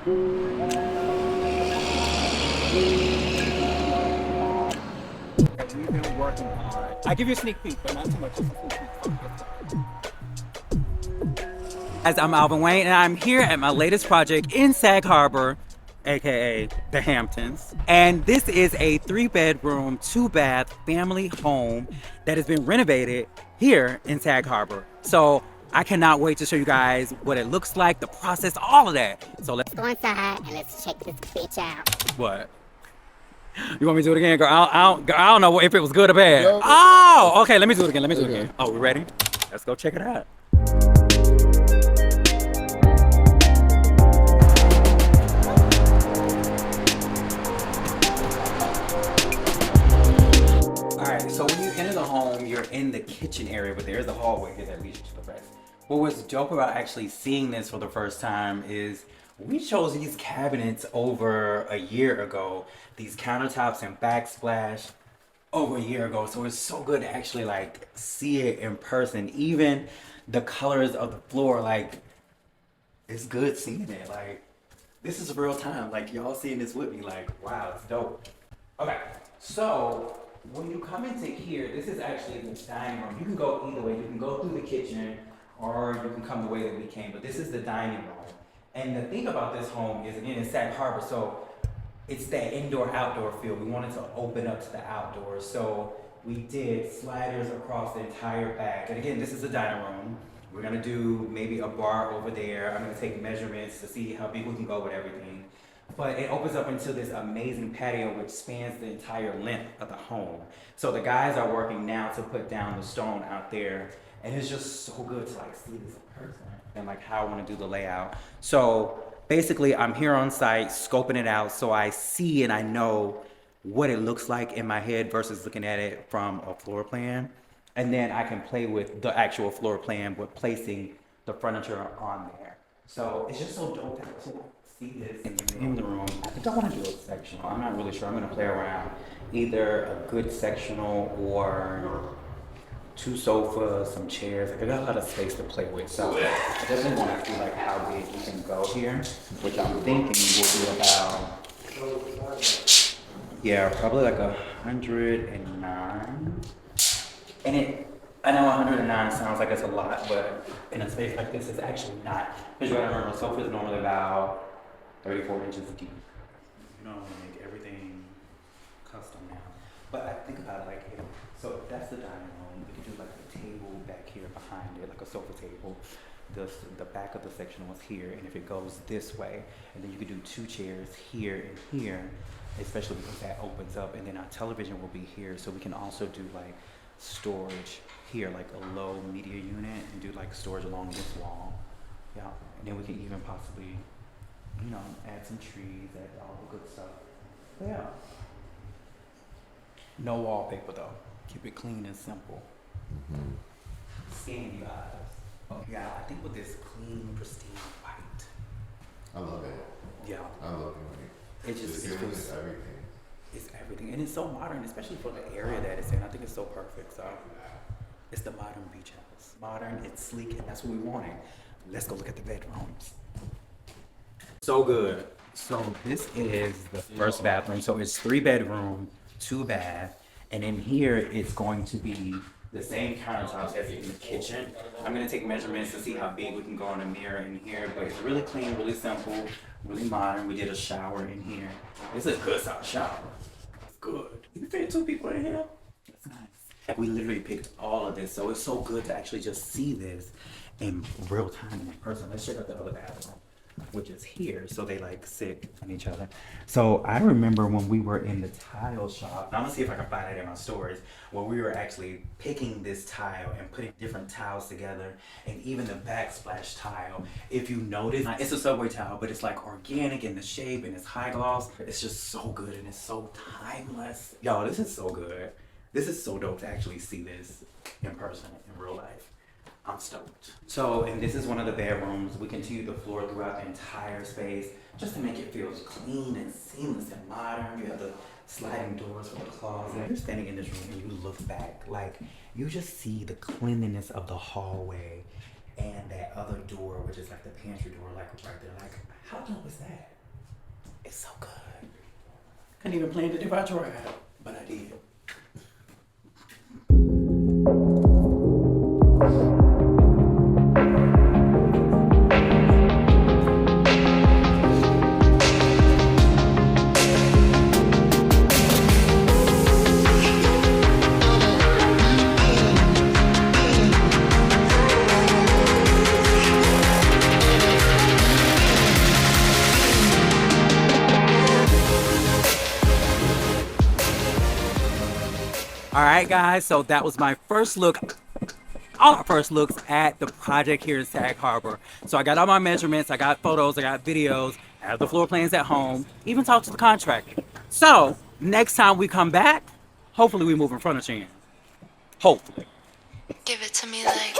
We've been working on. I give you a sneak peek, but not too much. Just a sneak peek. As I'm Alvin Wayne, and I'm here at my latest project in Sag Harbor, aka the Hamptons. And this is a 3-bedroom, 2-bath family home that has been renovated here in Sag Harbor. So I cannot wait to show you guys what it looks like, the process, all of that. So let's go inside and let's check this bitch out. What? You want me to do it again, girl? I don't know if it was good or bad. Oh, okay. Let me do it again. Oh, we ready? Let's go check it out. All right. So when you enter the home, you're in the kitchen area, but there's a hallway here that leads you to the rest. What was dope about actually seeing this for the first time is we chose these cabinets over a year ago, these countertops and backsplash over a year ago. So it's so good to actually like see it in person. Even the colors of the floor, like it's good seeing it. Like this is real time. Like y'all seeing this with me, like wow, it's dope. Okay, so when you come into here, this is actually the dining room. You can go either way. You can go through the kitchen or you can come the way that we came, but this is the dining room. And the thing about this home is, again, it's Sag Harbor, so it's that indoor-outdoor feel. We wanted to open up to the outdoors, so we did sliders across the entire back. And again, this is the dining room. We're gonna do maybe a bar over there. I'm gonna take measurements to see how big we can go with everything. But it opens up into this amazing patio which spans the entire length of the home. So the guys are working now to put down the stone out there, and it's just so good to like see this in person and like how I want to do the layout. So basically I'm here on site scoping it out so I see and I know what it looks like in my head versus looking at it from a floor plan. And then I can play with the actual floor plan with placing the furniture on there. So it's just so dope to see this in the room. I think I want to do a sectional. I'm not really sure. I'm going to play around. Either a good sectional or 2 sofas, some chairs. Like I got a lot of space to play with, so I definitely want to see like how big we can go here, which I'm thinking will be about, yeah, probably like 109. And I know 109 sounds like it's a lot, but in a space like this, it's actually not. Because you gotta remember, a sofa is normally about 34 inches deep. You know, make everything custom now. But I think about it like, so if that's the dining room, we could do like a table back here behind it, like a sofa table. The back of the section was here, and if it goes this way, and then you could do 2 chairs here and here, especially because that opens up, and then our television will be here, so we can also do like storage here, like a low media unit, and do like storage along this wall. Yeah, and then we can even possibly, you know, add some trees, add all the good stuff. But yeah. No wallpaper though. Keep it clean and simple. Scan you eyes. Oh, yeah, I think with this clean, pristine white. I love it. Yeah. I love it. It just it's feels everything. It's everything, and it's so modern, especially for the area that it's in. I think it's so perfect. So it's the modern beach house. Modern, it's sleek, and that's what we wanted. Let's go look at the bedrooms. So good. So this is the first bathroom. So it's 3 bedroom, 2 bath, and in here it's going to be the same countertops as in the kitchen. I'm gonna take measurements to see how big we can go in the mirror in here, but it's really clean, really simple, really modern. We did a shower in here. It's a good size shower. It's good. You can fit 2 people in here. That's nice. We literally picked all of this, so it's so good to actually just see this in real time and in person. Let's check out the other bathroom, which is here, so they like sit on each other. So I remember when we were in the tile shop, and I'm gonna see if I can find it in my stories, where we were actually picking this tile and putting different tiles together, and even the backsplash tile. If you notice, it's a subway tile, but it's like organic in the shape and it's high gloss. It's just so good and it's so timeless. Yo, this is so good. This is so dope to actually see this in person, in real life. I'm stoked. So, and this is one of the bedrooms. We continue the floor throughout the entire space just to make it feel clean and seamless and modern. You have the sliding doors for the closet. You're standing in this room and you look back, like you just see the cleanliness of the hallway and that other door, which is like the pantry door, like right there. Like, how dope is that? It's so good. Couldn't even plan it if I tried, but I did. All right, guys, so that was my first look, all our first looks at the project here in Sag Harbor. So I got all my measurements, I got photos, I got videos, I have the floor plans at home, even talked to the contractor. So next time we come back, hopefully we moving furniture in. Hopefully. Give it to me like.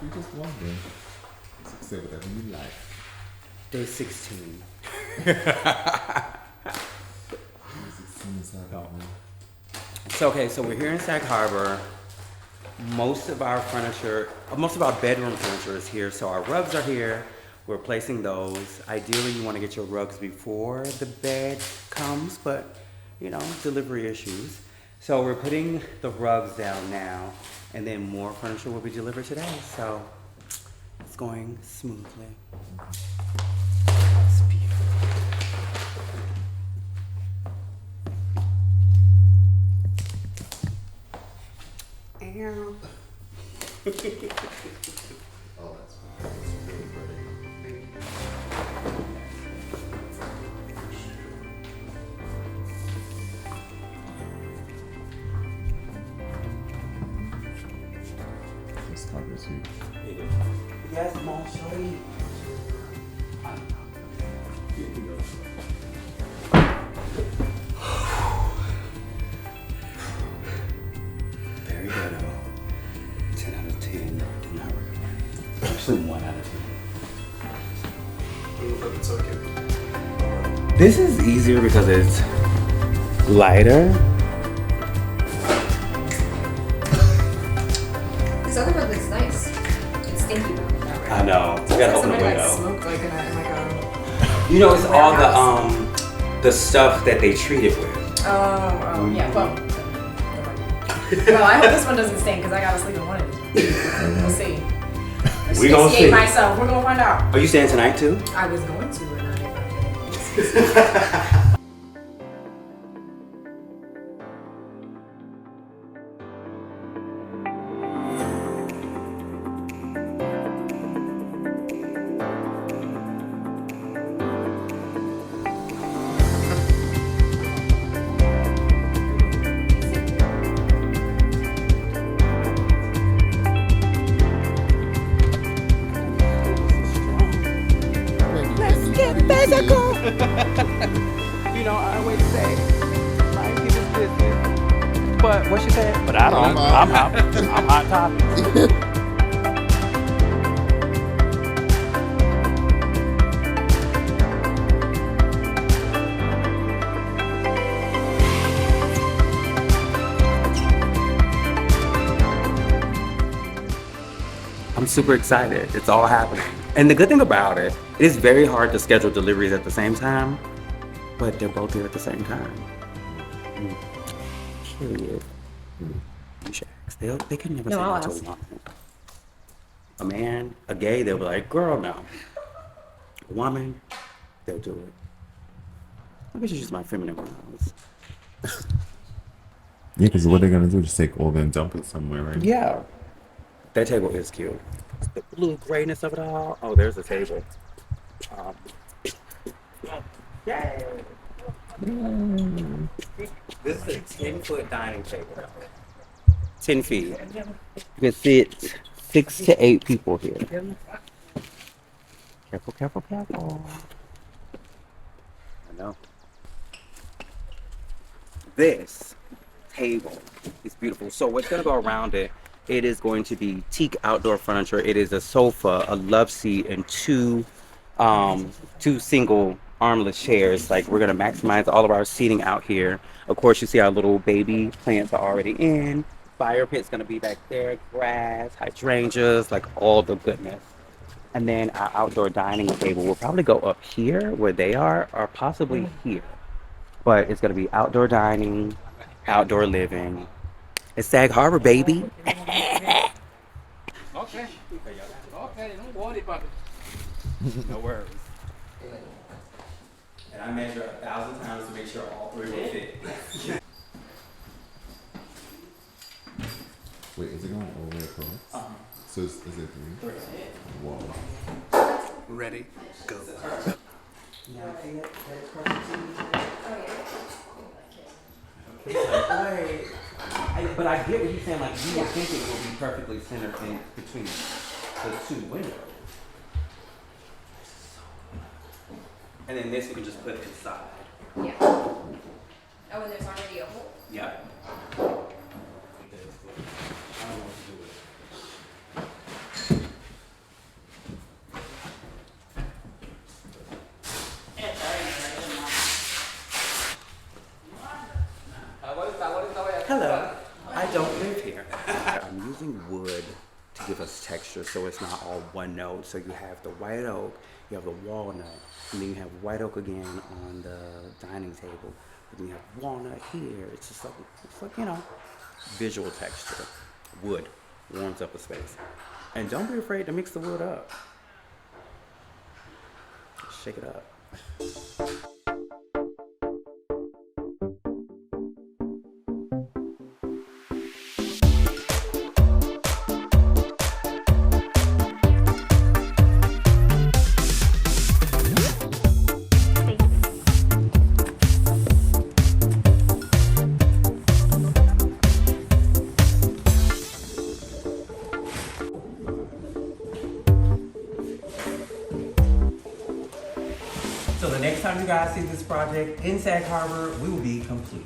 We just wondering. Say whatever you like. Day 16. 16 Sag Harbor. So, okay, so we're here in Sag Harbor. Most of our furniture, most of our bedroom furniture is here. So our rugs are here. We're placing those. Ideally, you want to get your rugs before the bed comes, but you know, delivery issues. So we're putting the rugs down now, and then more furniture will be delivered today. So it's going smoothly. It's beautiful. Ow. Oh, that's really pretty. This covers you. Yes, Mom, show me. Very good. 10 out of 10. Do not recommend. Actually, 1 out of 10. This is easier because it's lighter. This other one looks nice. It's stinky though. I know. We gotta open the Somebody like window. smoked like in a You know, it's all warehouse. the stuff that they treat it with. Oh, yeah. Well, well, I hope this one doesn't stink because I gotta sleep in one of these. We'll see. We gonna see. Myself. We're gonna find out. Are you staying tonight too? I was going to, and I found Let's get physical. You know, I always say, mind people's business. But what she said? But I don't. I'm hot topic. I'm super excited. It's all happening. And the good thing about it, it is very hard to schedule deliveries at the same time, but they're both here at the same time. Period. You should ask. They can never No, say I'll no to a ask. woman. A man, a gay, they'll be like, girl, no. A woman, they'll do it. I guess it's just my feminine pronouns. Yeah, because what they're gonna do? Just take all that and dump it somewhere, right? Yeah. That table is cute. The blue grayness of it all. Oh, there's a table. Um, yay! This is a 10-foot dining table. 10 feet. You can sit 6 to 8 people here. Careful, careful, careful. I know. This table is beautiful. So what's gonna go around it? It is going to be teak outdoor furniture. It is a sofa, a love seat, and two single armless chairs. Like, we're gonna maximize all of our seating out here. Of course, you see our little baby plants are already in. Fire pit's gonna be back there, grass, hydrangeas, like all the goodness. And then our outdoor dining table will probably go up here where they are, or possibly here. But it's gonna be outdoor dining, outdoor living. It's Sag Harbor, baby. Okay. Okay, don't worry about it. No worries. And I measure 1,000 times to make sure all 3 will fit. Wait, is it going all the way across? So is it 3? Wow. Ready, go. But I get what you're saying. Like, you would think it will be perfectly centered in between the 2 windows. And then this we can just put inside. Yeah. Oh, and there's already a hole. Yep. I don't know what to do with it. Hello. I don't live here. I'm using wood to give us texture so it's not all one note. So you have the white oak, you have the walnut, and then you have white oak again on the dining table. And then you have walnut here. It's just like, you know, visual texture. Wood warms up a space. And don't be afraid to mix the wood up. Shake it up. So the next time you guys see this project in Sag Harbor, we will be complete.